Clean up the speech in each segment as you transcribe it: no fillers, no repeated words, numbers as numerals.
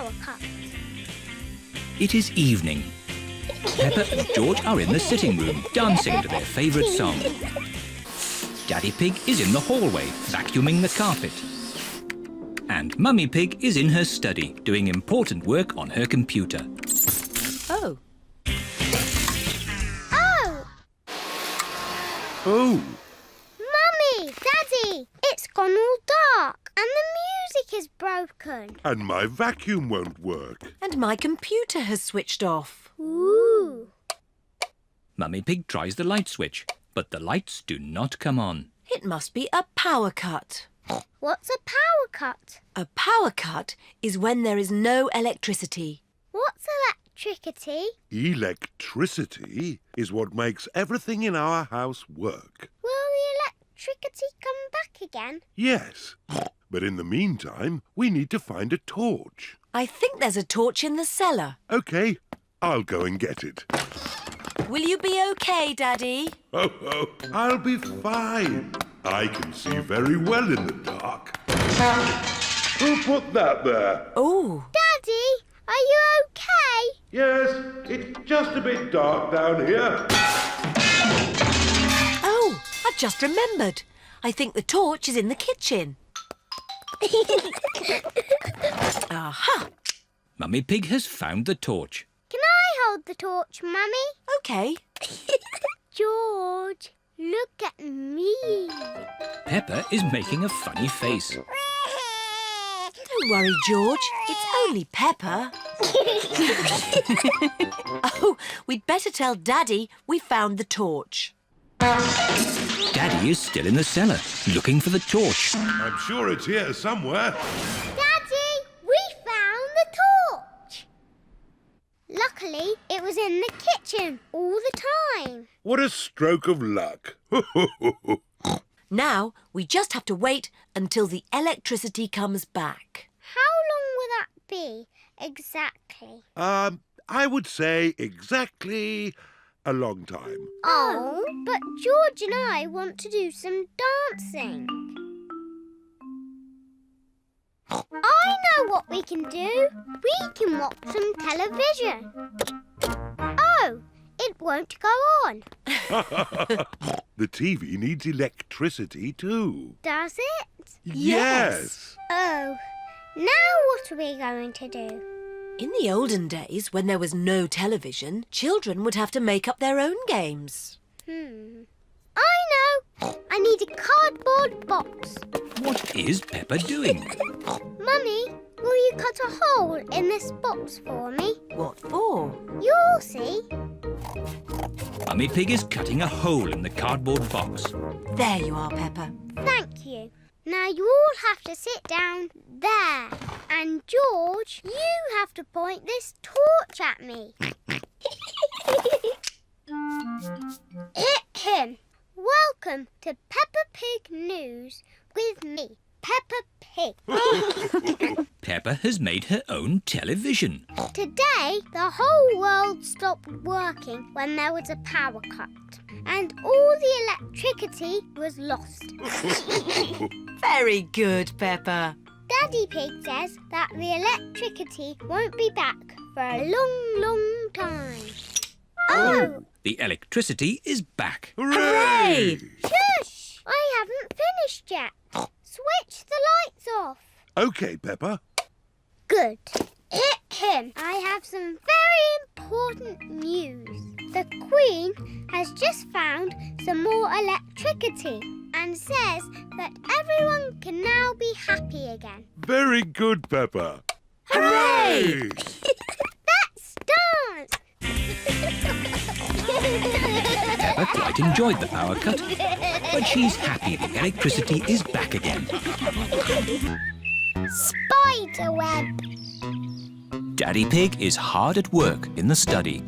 power cut. It is evening. Peppa and George are in the sitting room, dancing to their favourite song. Daddy Pig is in the hallway, vacuuming the carpet. And Mummy Pig is in her study, doing important work on her computer. Oh. Oh! Oh! Mummy! Daddy! It's gone all dark and the music is broken. And my vacuum won't work. And my computer has switched off. Ooh! Mummy Pig tries the light switch, but the lights do not come on. It must be a power cut. What's a power cut? A power cut is when there is no electricity. What's electricity? Electricity is what makes everything in our house work. Will the electricity come back again? Yes, but in the meantime, we need to find a torch. I think there's a torch in the cellar. OK, I'll go and get it. Will you be okay, Daddy? Oh, I'll be fine. I can see very well in the dark. Who put that there? Oh. Daddy, are you okay? Yes, it's just a bit dark down here. Oh, I've just remembered. I think the torch is in the kitchen. Aha! Mummy Pig has found the torch. Can I hold the torch, Mummy? OK. George, look at me. Peppa is making a funny face. Don't worry, George. It's only Peppa. Oh, we'd better tell Daddy we found the torch. Daddy is still in the cellar, looking for the torch. I'm sure it's here somewhere. Daddy, we found the torch. Luckily, it was in the kitchen all the time. What a stroke of luck. Now we just have to wait until the electricity comes back. How long will that be, exactly? I would say exactly a long time. Oh, but George and I want to do some dancing. I know what we can do. We can watch some television. Oh, it won't go on. The TV needs electricity too. Does it? Yes. Oh, now what are we going to do? In the olden days, when there was no television, children would have to make up their own games. I know. I need a cardboard box. What is Peppa doing? Mummy, will you cut a hole in this box for me? What for? You'll see. Mummy Pig is cutting a hole in the cardboard box. There you are, Peppa. Thank you. Now you all have to sit down there. And George, you have to point this torch at me. Welcome to Peppa Pig News with me, Peppa Pig. Peppa has made her own television. Today, the whole world stopped working when there was a power cut. And all the electricity was lost. Very good, Peppa. Daddy Pig says that the electricity won't be back for a long, long time. Oh! The electricity is back. Hooray! Shush! I haven't finished yet. Switch the lights off. OK, Peppa. Good. I have some very important news. The Queen has just found some more electricity and says that everyone can now be happy again. Very good, Peppa. Hooray! Let's dance! Peppa quite enjoyed the power cut, but she's happy the electricity is back again. Spider web. Daddy Pig is hard at work in the study.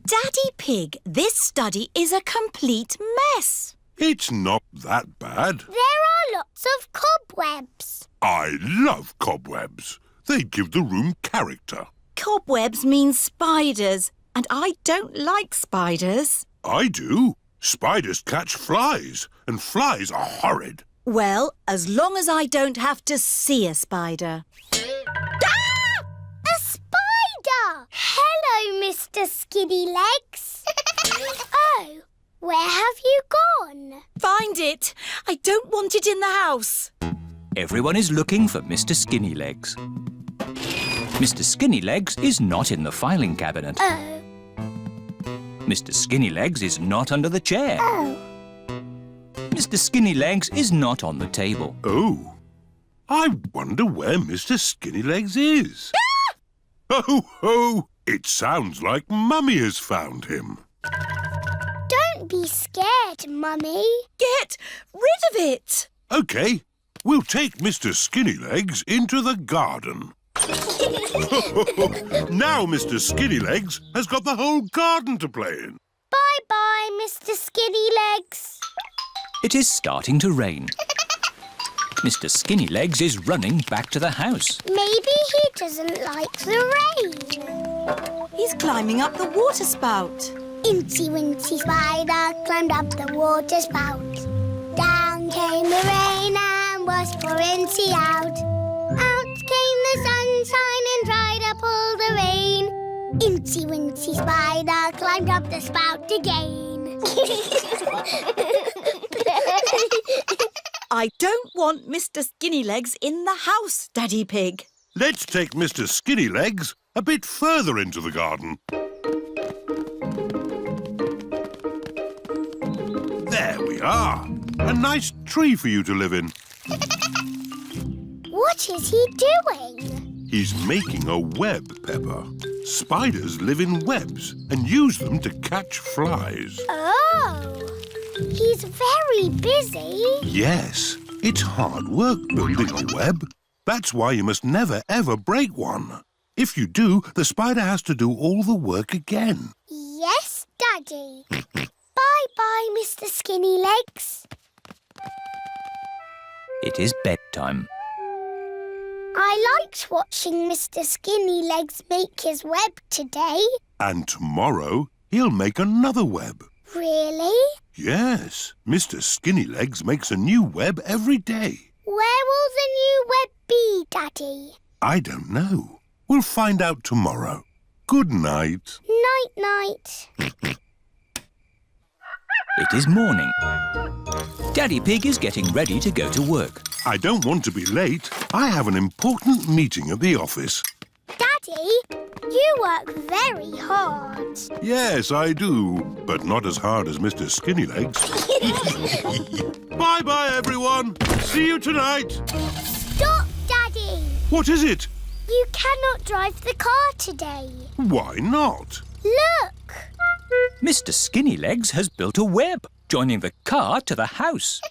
Daddy Pig, this study is a complete mess. It's not that bad. There are lots of cobwebs. I love cobwebs. They give the room character. Cobwebs mean spiders, and I don't like spiders. I do. Spiders catch flies, and flies are horrid. Well, as long as I don't have to see a spider. Hello, Mr. Skinny Legs. Oh, where have you gone? Find it. I don't want it in the house. Everyone is looking for Mr. Skinnylegs. Mr. Skinnylegs is not in the filing cabinet. Oh. Mr. Skinnylegs is not under the chair. Oh. Mr. Skinnylegs is not on the table. Oh, I wonder where Mr. Skinnylegs is. Oh, ho! It sounds like Mummy has found him. Don't be scared, Mummy. Get rid of it. OK, we'll take Mr. Skinnylegs into the garden. Now Mr. Skinnylegs has got the whole garden to play in. Bye-bye, Mr. Skinny Legs. It is starting to rain. Mr. Skinnylegs is running back to the house. Maybe he doesn't like the rain. He's climbing up the water spout. Incy Wincy Spider climbed up the water spout. Down came the rain and washed poor Incy out. Out came the sunshine and dried up all the rain. Incy Wincy Spider climbed up the spout again. I don't want Mr. Skinnylegs in the house, Daddy Pig. Let's take Mr. Skinnylegs a bit further into the garden. There we are. A nice tree for you to live in. What is he doing? He's making a web, Peppa. Spiders live in webs and use them to catch flies. Oh, he's very busy. Yes, it's hard work building a web. That's why you must never, ever break one. If you do, the spider has to do all the work again. Yes, Daddy. Bye-bye, Mr. Skinny Legs. It is bedtime. I liked watching Mr. Skinny Legs make his web today. And tomorrow, he'll make another web. Really? Yes, Mr. Skinnylegs makes a new web every day. Where will the new web be, Daddy? I don't know. We'll find out tomorrow. Good night. Night-night. It is morning. Daddy Pig is getting ready to go to work. I don't want to be late. I have an important meeting at the office. Daddy, you work very hard. Yes, I do, but not as hard as Mr. Skinnylegs. Bye-bye, everyone. See you tonight. Stop, Daddy. What is it? You cannot drive the car today. Why not? Look. Mr. Skinnylegs has built a web, joining the car to the house.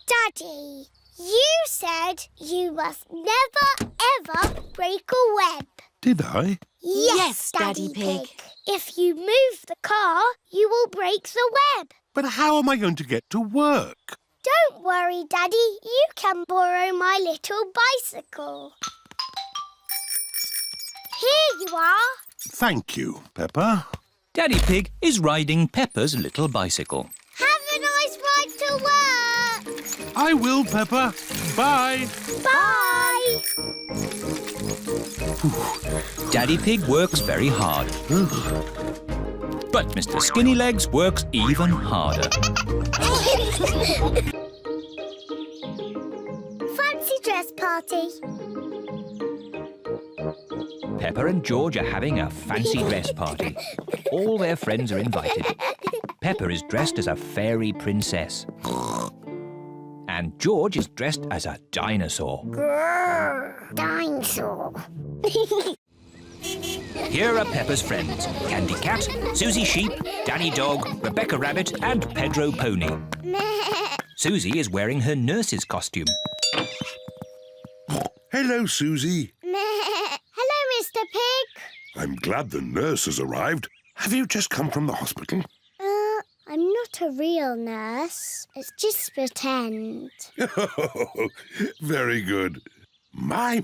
Daddy, you said you must never, ever break a web. Did I? Yes, Daddy Pig. If you move the car, you will break the web. But how am I going to get to work? Don't worry, Daddy. You can borrow my little bicycle. Here you are. Thank you, Peppa. Daddy Pig is riding Peppa's little bicycle. Have a nice ride to work. I will, Peppa. Bye. Bye. Daddy Pig works very hard. But Mr. Skinnylegs works even harder. Fancy dress party. Peppa and George are having a fancy dress party. All their friends are invited. Peppa is dressed as a fairy princess. And George is dressed as a dinosaur. Grrr, dinosaur. Here are Peppa's friends. Candy Cat, Susie Sheep, Danny Dog, Rebecca Rabbit and Pedro Pony. Susie is wearing her nurse's costume. Hello, Susie. Hello, Mr. Pig. I'm glad the nurse has arrived. Have you just come from the hospital? I'm not a real nurse. It's just pretend. Very good. My.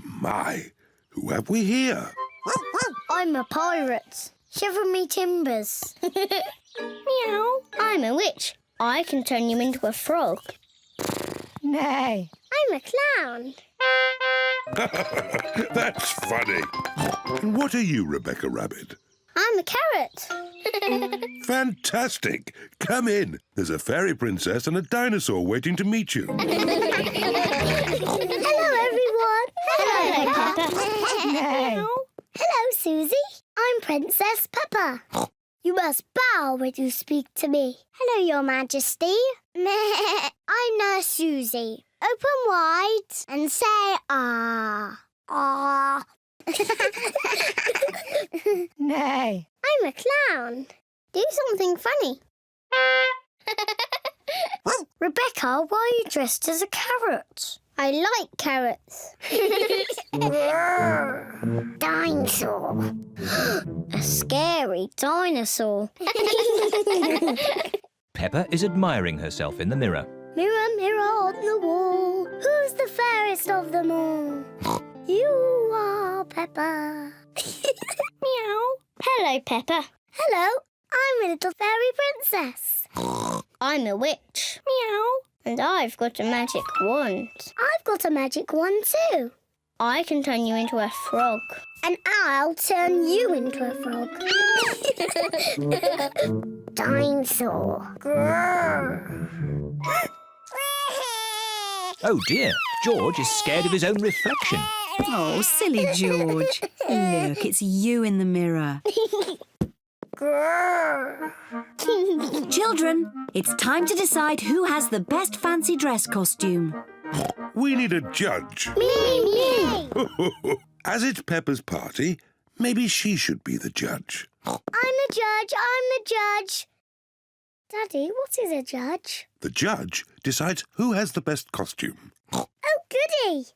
Who have we here? I'm a pirate. Shiver me timbers. Meow. I'm a witch. I can turn you into a frog. Nay. I'm a clown. That's funny. And what are you, Rebecca Rabbit? I'm a carrot. Fantastic. Come in. There's a fairy princess and a dinosaur waiting to meet you. Hello, everyone. Hello, Peppa. Hello, Susie. I'm Princess Peppa. You must bow when you speak to me. Hello, Your Majesty. I'm Nurse Susie. Open wide and say ah. Ah. Nay. I'm a clown. Do something funny. Rebecca, why are you dressed as a carrot? I like carrots. Dinosaur. A scary dinosaur. Peppa is admiring herself in the mirror. Mirror, mirror on the wall, who's the fairest of them all? You are Peppa. Meow. Hello, Peppa. Hello, I'm a little fairy princess. I'm a witch. Meow. And I've got a magic wand. I've got a magic wand too. I can turn you into a frog. And I'll turn you into a frog. Dinosaur. Oh dear, George is scared of his own reflection. Oh, silly George. Look, it's you in the mirror. Children, it's time to decide who has the best fancy dress costume. We need a judge. Me. As it's Peppa's party, maybe she should be the judge. I'm the judge. Daddy, what is a judge? The judge decides who has the best costume. Oh, goody.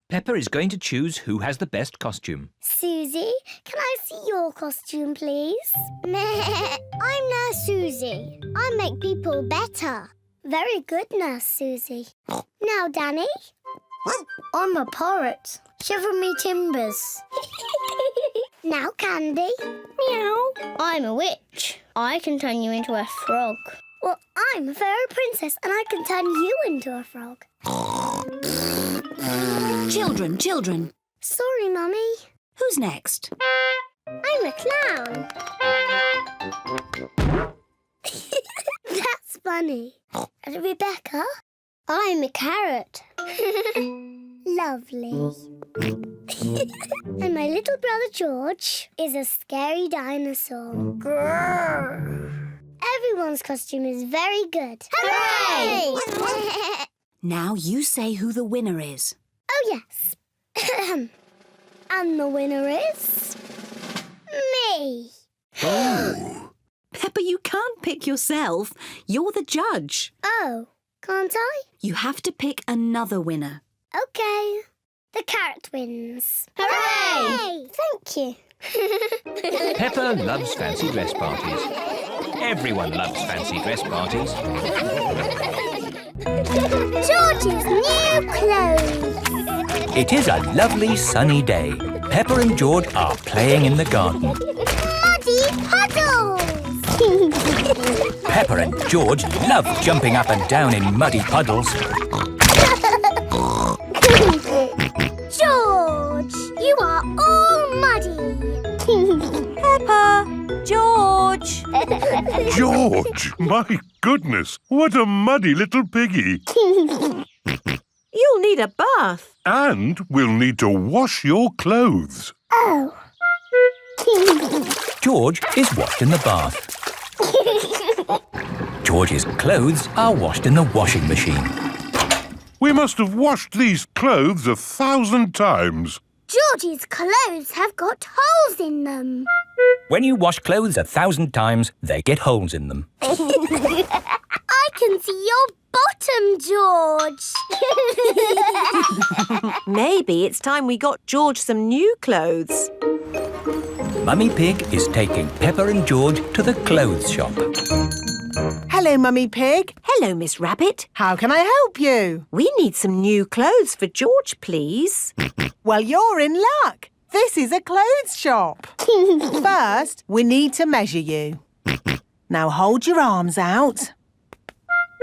Peppa is going to choose who has the best costume. Susie, can I see your costume, please? I'm Nurse Susie. I make people better. Very good, Nurse Susie. Now, Danny. I'm a pirate. Shiver me timbers. Now, Candy. Meow. I'm a witch. I can turn you into a frog. Well, I'm a fairy princess and I can turn you into a frog. Children. Sorry, Mummy. Who's next? I'm a clown. That's funny. And Rebecca? I'm a carrot. Lovely. And my little brother George is a scary dinosaur. Everyone's costume is very good. Hooray! Now you say who the winner is. Oh, yes. And the winner is... me. Oh. Peppa, you can't pick yourself. You're the judge. Oh, can't I? You have to pick another winner. OK. The carrot wins. Hooray! Thank you. Peppa loves fancy dress parties. Everyone loves fancy dress parties. George's new clothes. It is a lovely sunny day. Peppa and George are playing in the garden. Muddy puddles. Peppa and George love jumping up and down in muddy puddles. George, you are all muddy. Peppa! George! George, my goodness, what a muddy little piggy. You'll need a bath. And we'll need to wash your clothes. Oh. George is washed in the bath. George's clothes are washed in the washing machine. We must have washed these clothes 1,000 times. George's clothes have got holes in them. When you wash clothes 1,000 times, they get holes in them. I can see your bottom, George. Maybe it's time we got George some new clothes. Mummy Pig is taking Peppa and George to the clothes shop. Hello, Mummy Pig. Hello, Miss Rabbit. How can I help you? We need some new clothes for George, please. Well, you're in luck. This is a clothes shop. First, we need to measure you. Now hold your arms out.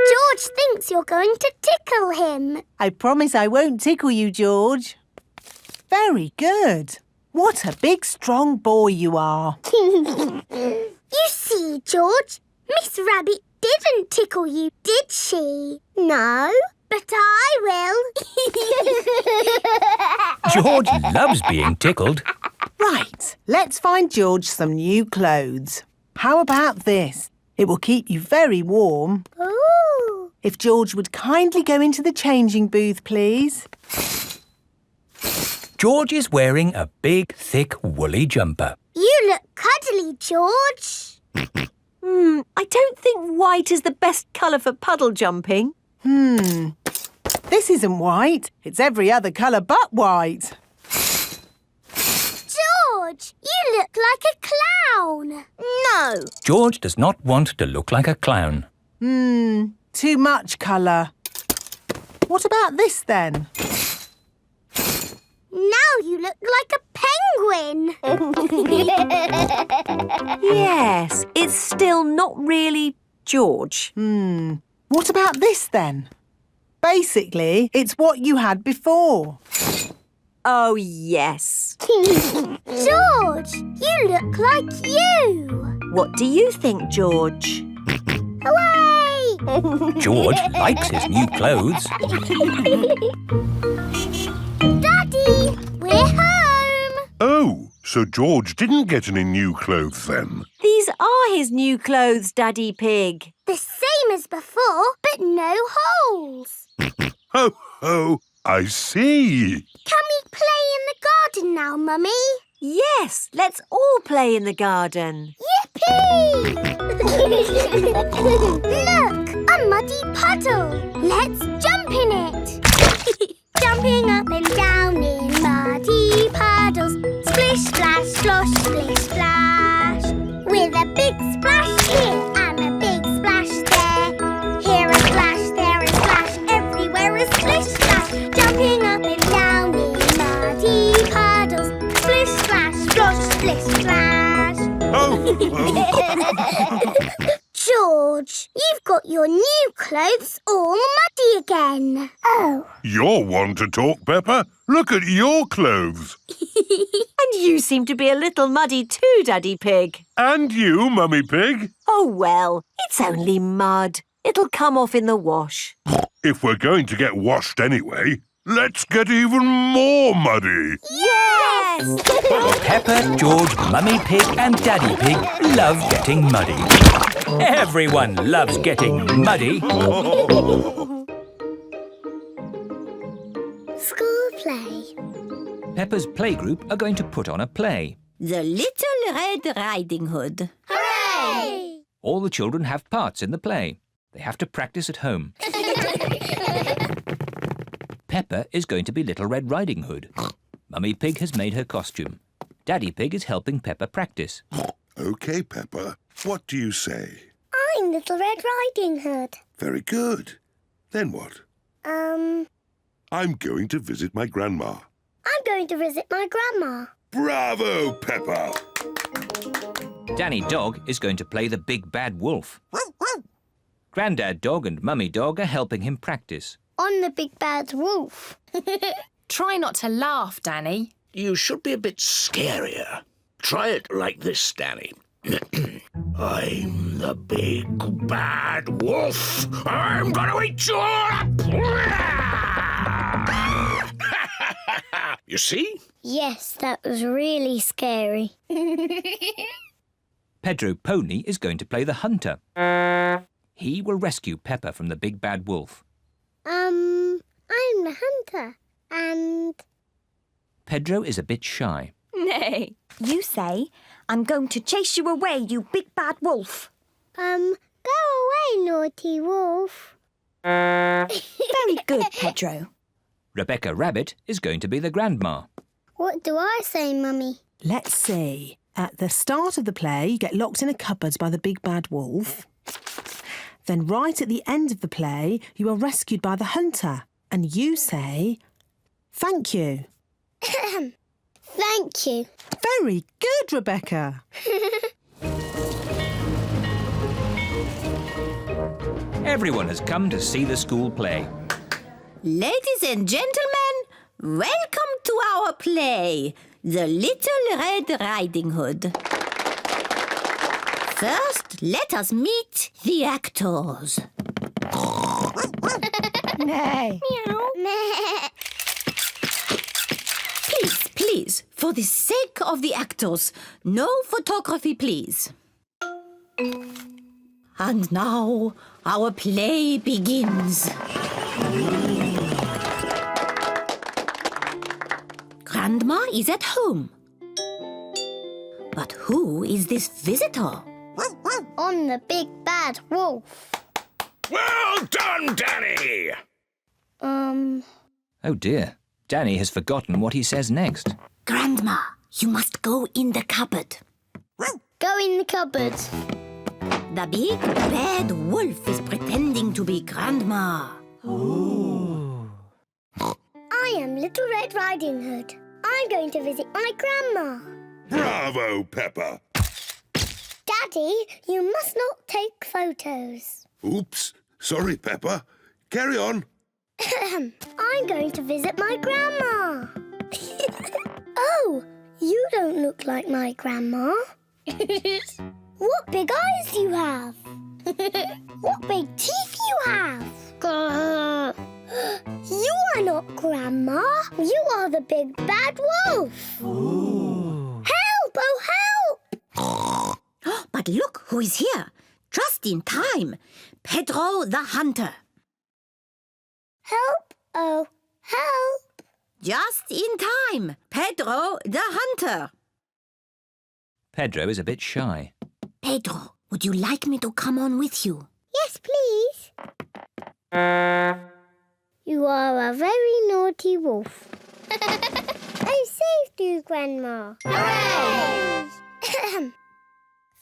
George thinks you're going to tickle him. I promise I won't tickle you, George. very good. What a big, strong boy you are. You see, George, Miss Rabbit didn't tickle you, did she? No, but I will. George loves being tickled. Right, let's find George some new clothes. How about this? It will keep you very warm. Ooh. If George would kindly go into the changing booth, please. George is wearing a big, thick, woolly jumper. You look cuddly, George. I don't think white is the best colour for puddle jumping. This isn't white. It's every other colour but white. George, you look like a clown. No. George does not want to look like a clown. Too much colour. What about this then? Now you look like a penguin. Yes, it's still not really George. What about this then? Basically, it's what you had before. Oh, yes. George, you look like you. What do you think, George? Hooray! George likes his new clothes. Daddy, we're home. Oh, so George didn't get any new clothes then? These are his new clothes, Daddy Pig. The same as before, but no holes. Ho, ho, I see. Can we play in the garden now, Mummy? Yes, let's all play in the garden. Yippee! Look, a muddy puddle. Let's jump in it. Jumping up and down in muddy puddles. Splish, splash, slosh, splish, splash. With a big splash here and a big splash there. Here a splash, there a splash, everywhere a splish, splash. Jumping up and down in muddy puddles. Splish, splash, slosh, splish, splash. Oh, George, you've got your new clothes all muddy again. Oh. You're one to talk, Peppa. Look at your clothes. And you seem to be a little muddy too, Daddy Pig. And you, Mummy Pig. Oh, well, it's only mud. It'll come off in the wash. If we're going to get washed anyway, let's get even more muddy. Yes! Peppa, George, Mummy Pig and Daddy Pig love getting muddy. Everyone loves getting muddy. School play. Peppa's playgroup are going to put on a play. The Little Red Riding Hood. Hooray! All the children have parts in the play. They have to practice at home. Peppa is going to be Little Red Riding Hood. Mummy Pig has made her costume. Daddy Pig is helping Peppa practice. OK, Peppa. What do you say? I'm Little Red Riding Hood. Very good. Then what? I'm going to visit my grandma. I'm going to visit my grandma. Bravo, Peppa! Danny Dog is going to play the big bad wolf. Grandad Dog and Mummy Dog are helping him practice. On the big bad wolf. Try not to laugh, Danny. You should be a bit scarier. Try it like this, Danny. I'm the big bad wolf. I'm gonna eat you all up. You see? Yes, that was really scary. Pedro Pony is going to play the hunter. He will rescue Peppa from the big bad wolf. I'm the hunter. And... Pedro is a bit shy. Nay. You say, I'm going to chase you away, you big bad wolf. Go away, naughty wolf. Very good, Pedro. Rebecca Rabbit is going to be the grandma. What do I say, Mummy? Let's see. At the start of the play, you get locked in a cupboard by the big bad wolf. Then right at the end of the play, you are rescued by the hunter. And you say, thank you. Thank you. Very good, Rebecca. Everyone has come to see the school play. Ladies and gentlemen, welcome to our play The Little Red Riding Hood. First, let us meet the actors. Meow. Please, for the sake of the actors, no photography, please. And now, our play begins. Grandma is at home. But who is this visitor? I'm the big bad wolf. Well done, Danny! Oh dear, Danny has forgotten what he says next. Grandma, you must go in the cupboard. Go in the cupboard. The big bad wolf is pretending to be Grandma. I am Little Red Riding Hood. I'm going to visit my grandma. Bravo, Peppa. Daddy, you must not take photos. Oops. Sorry, Peppa. Carry on. I'm going to visit my grandma. Oh, you don't look like my grandma. What big eyes you have. What big teeth you have. You are not Grandma. You are the big bad wolf. Ooh. Help! Oh, help! But look who is here. Just in time. Pedro the Hunter. Help! Oh, help! Just in time. Pedro the Hunter. Pedro is a bit shy. Pedro, would you like me to come on with you? Yes, please. You are a very naughty wolf. I saved you, Grandma. Hooray!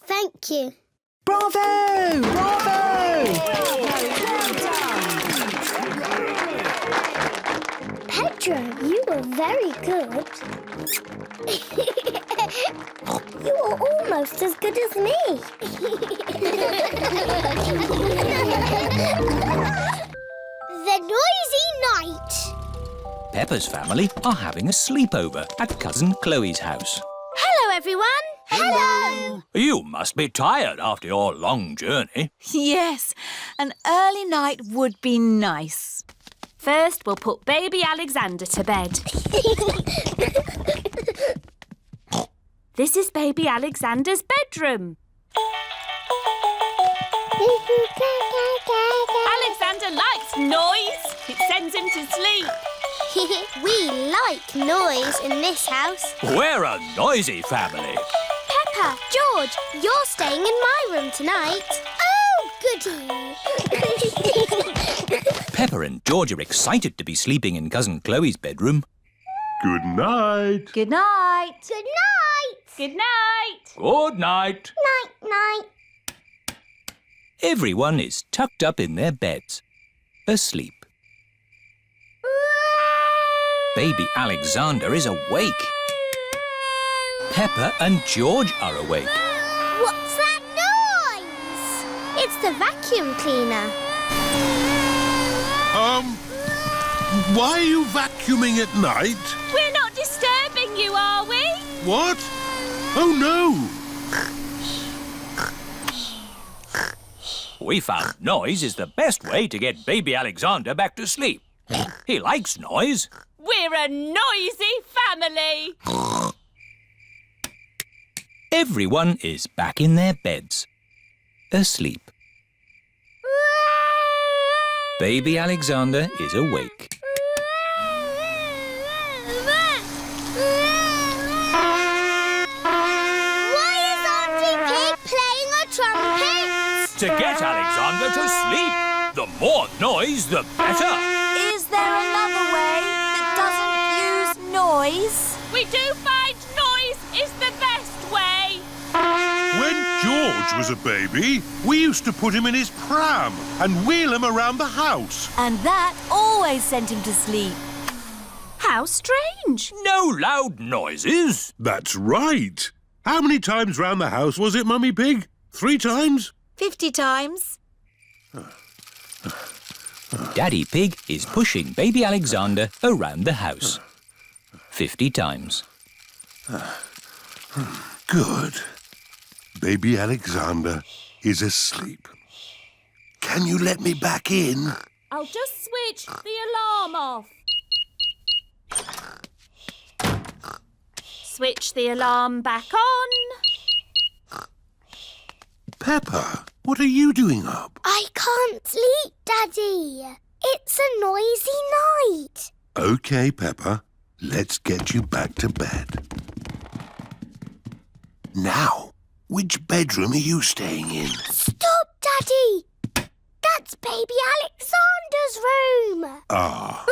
Thank you. Bravo! Bravo! Pedro, you were very good. You are almost as good as me. The Noisy Night. Peppa's family are having a sleepover at Cousin Chloe's house. Hello, everyone. Hello. You must be tired after your long journey. Yes, an early night would be nice. First, we'll put baby Alexander to bed. This is baby Alexander's bedroom. Alexander likes noise. It sends him to sleep. We like noise in this house. We're a noisy family. Peppa, George, you're staying in my room tonight. Oh, goody. Peppa and George are excited to be sleeping in Cousin Chloe's bedroom. Good night. Good night. Good night. Good night. Good night. Night, night. Everyone is tucked up in their beds, asleep. Baby Alexander is awake. Peppa and George are awake. What's that noise? It's the vacuum cleaner. Why are you vacuuming at night? We're not disturbing you, are we? What? Oh, no. We found noise is the best way to get baby Alexander back to sleep. He likes noise. We're a noisy family. Everyone is back in their beds, asleep. Baby Alexander is awake. Why is Auntie Pig playing a trumpet? To get Alexander to sleep. The more noise, the better. Is there another way that doesn't use noise? We do find noise is the best way. When George was a baby, we used to put him in his pram and wheel him around the house. And that always sent him to sleep. How strange. No loud noises. That's right. How many times round the house was it, Mummy Pig? 3 times? 50 times. Daddy Pig is pushing baby Alexander around the house. 50 times. Good. Baby Alexander is asleep. Can you let me back in? I'll just switch the alarm off. Switch the alarm back on. Peppa, what are you doing up? I can't sleep, Daddy. It's a noisy night. OK, Peppa, let's get you back to bed. Now, which bedroom are you staying in? Stop, Daddy. That's baby Alexander's room. Ah,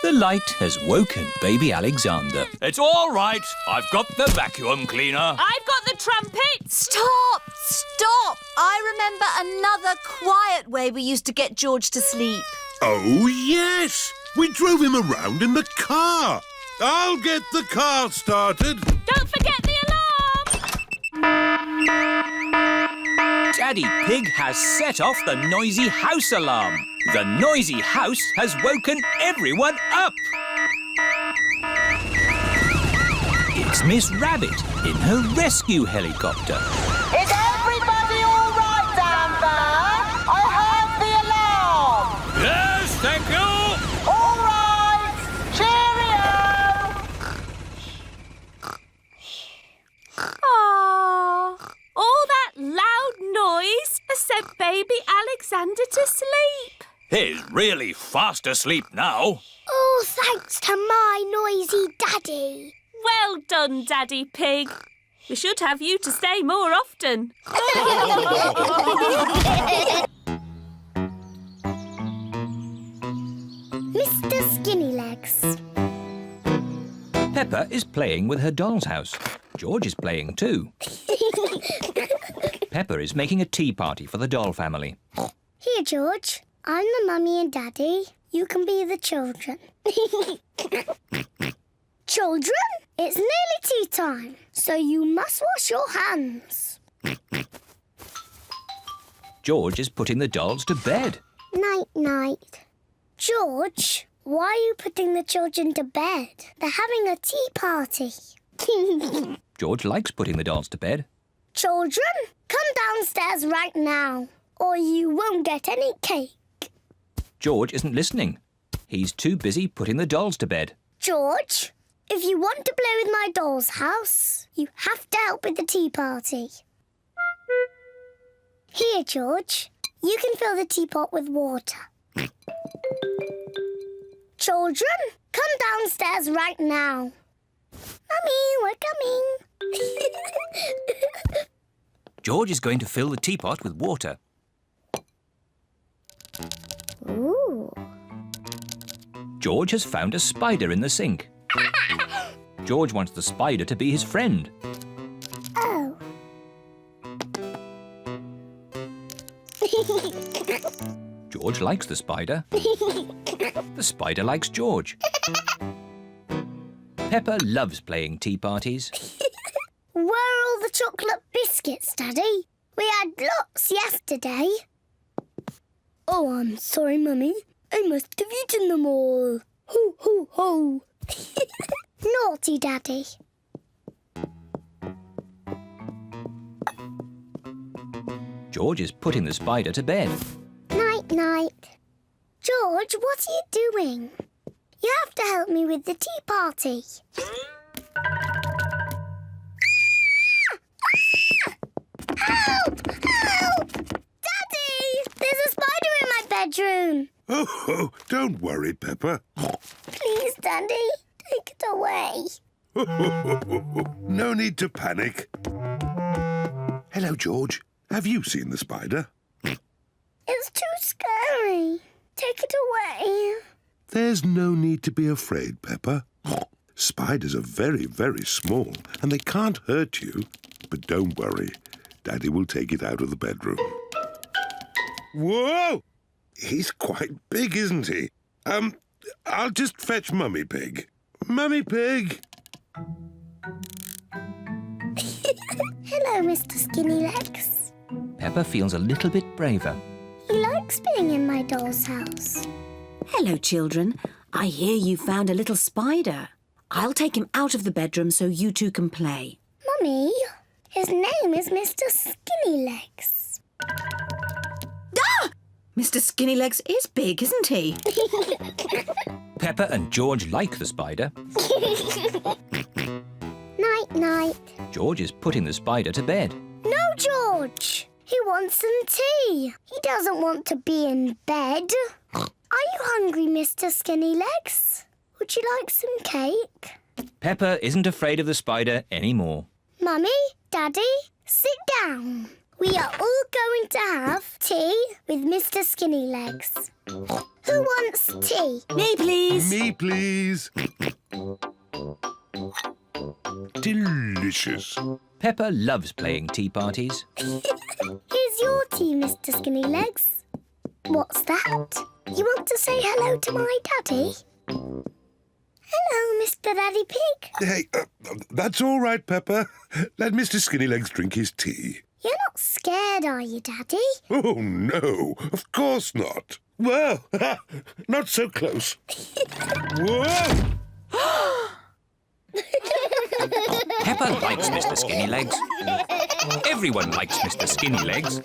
The light has woken baby Alexander. It's all right. I've got the vacuum cleaner. I've got the trumpet. Stop! Stop! I remember another quiet way we used to get George to sleep. oh yes! We drove him around in the car. I'll get the car started. Don't forget the alarm. Daddy Pig has set off the noisy house alarm. The noisy house has woken everyone up. It's Miss Rabbit in her rescue helicopter. Is everybody all right down there? I heard the alarm. Yes, thank you. All right. Cheerio. Aww. All that loud noise has sent baby Alexander to sleep. He's really fast asleep now. Oh, thanks to my noisy Daddy. Well done, Daddy Pig. We should have you to stay more often. Mr. Skinnylegs. Peppa is playing with her doll's house. George is playing too. Peppa is making a tea party for the doll family. Here, George. I'm the mummy and Daddy. You can be the children. Children, it's nearly tea time, so you must wash your hands. George is putting the dolls to bed. Night-night. George, why are you putting the children to bed? They're having a tea party. George likes putting the dolls to bed. Children, come downstairs right now, or you won't get any cake. George isn't listening. He's too busy putting the dolls to bed. George, if you want to play with my doll's house, you have to help with the tea party. Here, George, you can fill the teapot with water. Children, come downstairs right now. Mummy, we're coming. George is going to fill the teapot with water. Ooh. George has found a spider in the sink. George wants the spider to be his friend. Oh. George likes the spider. The spider likes George. Peppa loves playing tea parties. Where are all the chocolate biscuits, Daddy? We had lots yesterday. Oh, I'm sorry, Mummy. I must have eaten them all. Ho, ho, ho. Naughty Daddy. George is putting the spider to bed. Night-night. George, what are you doing? You have to help me with the tea party. Help! Help! Daddy! There's a spider in my bedroom. Oh, don't worry, Peppa. Please, Daddy, take it away. No need to panic. Hello, George. Have you seen the spider? It's too scary. Take it away. There's no need to be afraid, Peppa. Spiders are very, very small and they can't hurt you. But don't worry. Daddy will take it out of the bedroom. Whoa! He's quite big, isn't he? I'll just fetch Mummy Pig. Mummy Pig! Hello, Mr. Skinnylegs. Peppa feels a little bit braver. He likes being in my doll's house. Hello, children. I hear you found a little spider. I'll take him out of the bedroom so you two can play. Mummy, his name is Mr. Skinnylegs. Ah! Mr. Skinnylegs is big, isn't he? Peppa and George like the spider. Night-night. George is putting the spider to bed. No, George. He wants some tea. He doesn't want to be in bed. Are you hungry, Mr. Skinnylegs? Would you like some cake? Peppa isn't afraid of the spider anymore. Mummy, Daddy, sit down. We are all going to have tea with Mr. Skinnylegs. Who wants tea? Me, please. Me, please. Delicious. Peppa loves playing tea parties. Here's your tea, Mr. Skinnylegs. What's that? You want to say hello to my daddy? Hello, Mr. Daddy Pig. Hey, that's all right, Peppa. Let Mr. Skinnylegs drink his tea. You're not scared, are you, Daddy? Oh, no, of course not. Well, not so close. Whoa! Peppa likes Mr. Skinnylegs. Everyone likes Mr. Skinnylegs.